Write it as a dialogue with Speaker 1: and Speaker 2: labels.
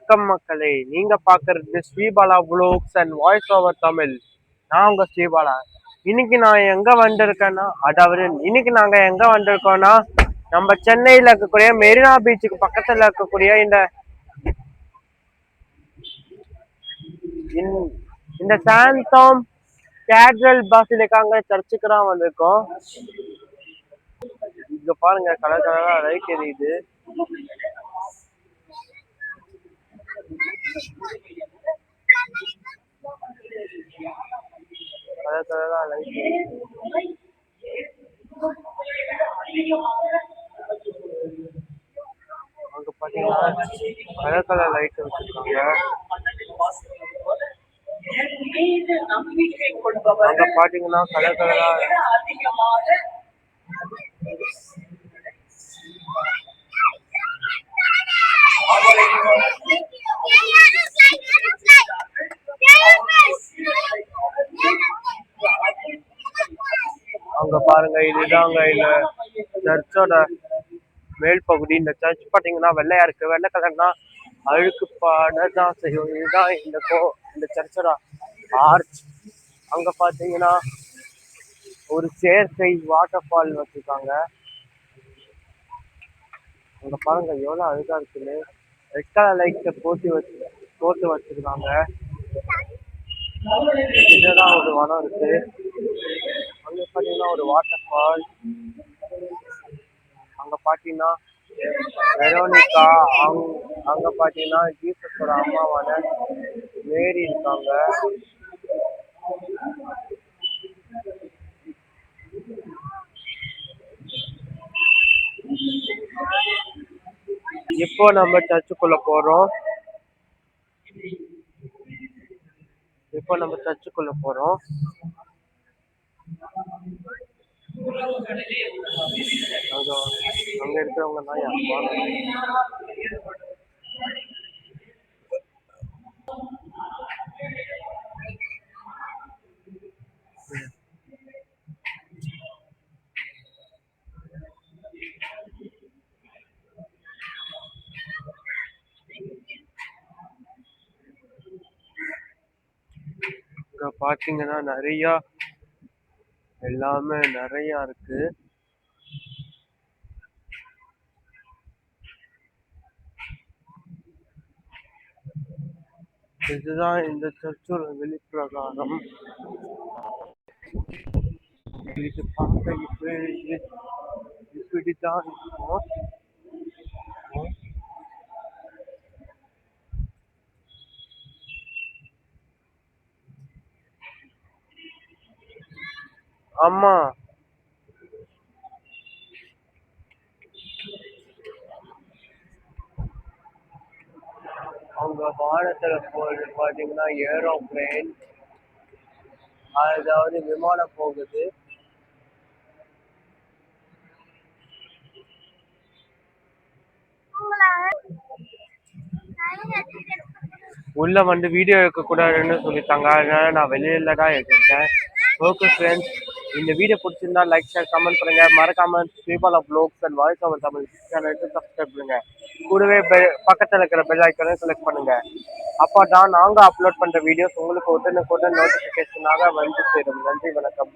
Speaker 1: வணக்கம் மக்களே, நீங்க பாக்குறது Sribala vlogs and voice over Tamil. நான் உங்க ஸ்ரீபாலா. இன்னைக்கு நான் எங்க வந்திருக்கேன்னா, அதாவது இன்னைக்கு நாங்க எங்க வந்திருக்கோம்னா, நம்ம சென்னையில இருக்கக்கூடிய மெரினா பீச்சுக்கு பக்கத்துல இருக்கக்கூடிய இந்த சாந்தோம் கேட்ரல் பாசிலிக்காங்க சர்ச்சுக்கு தான் வந்திருக்கோம். இங்க பாருங்க, கலர் கலரா லைட் எரியுது. கலர் கலரா லைட் அங்க பாத்தீங்கன்னா கலர் கலர் லைட் வச்சிருக்காங்க. அங்க பாத்தீங்கன்னா கலர் கலரா அங்க பாருங்க, இதுதாங்க இந்த சர்ச்சோட மேல் பகுதி. இந்த சர்ச் பாத்தீங்கன்னா வெள்ளையா இருக்கு. வெள்ளை கலர்னா அழுக்கு பாடதான் செய்யும். இதுதான் இந்த சர்ச்சோட ஆர்ச். அங்க பாத்தீங்கன்னா ஒரு செயற்கை வாட்டர் ஃபால் வச்சிருக்காங்க. அங்க பாருங்க எவ்வளவு அழகா இருக்குன்னு. ரெட் கலர் லைட்ஸ போட்டு வச்சிருக்காங்க. இதுதான் ஒரு வனம் இருக்கு. அங்க பாத்தீங்கன்னா ஒரு வாட்டர் ஃபால். அங்க பாத்தீங்கன்னா வெரோனிகா, அங்க பாத்தீங்கன்னா ஜீசஸோட அம்மாவான மேரி இருக்காங்க. இப்போ நம்ம சர்ச்சுக்குள்ள போறோம். அங்க இருக்கிறவங்க தான் யாருப்பா? இங்க பாத்தீங்கன்னா எல்லாமே நிறைய இருக்கு. இதுதான் இந்த சர்ச்சோட வெளிப்பிரகாரம். இது பார்க்க இப்படித்தான் இருக்கும். ஆமா, அவங்க வானத்துல போறது பாத்தீங்கன்னா ஏரோப்ளேன், அதாவது விமானம் போகுது. உள்ள வந்து வீடியோ எடுக்க கூடாதுன்னு சொல்லிட்டாங்க. அதனால நான் வெளியில தான் எடுத்தேன். ஓகே ஃப்ரெண்ட்ஸ், இந்த வீடியோ பிடிச்சிருந்தா லைக், ஷேர், கமெண்ட் பண்ணுங்க. மறக்காம Sribala vlogs and voice over Tamil சேனலுக்கு சப்ஸ்கிரைப் பண்ணுங்க. கூடவே பக்கத்துல இருக்கிற பெல் ஐக்கானை செலக்ட் பண்ணுங்க. அப்பதான் நாங்க அப்லோட் பண்ற வீடியோஸ் உங்களுக்கு உடனுக்குடன் நோட்டிபிகேஷனாக வந்து சேரும். நன்றி, வணக்கம்.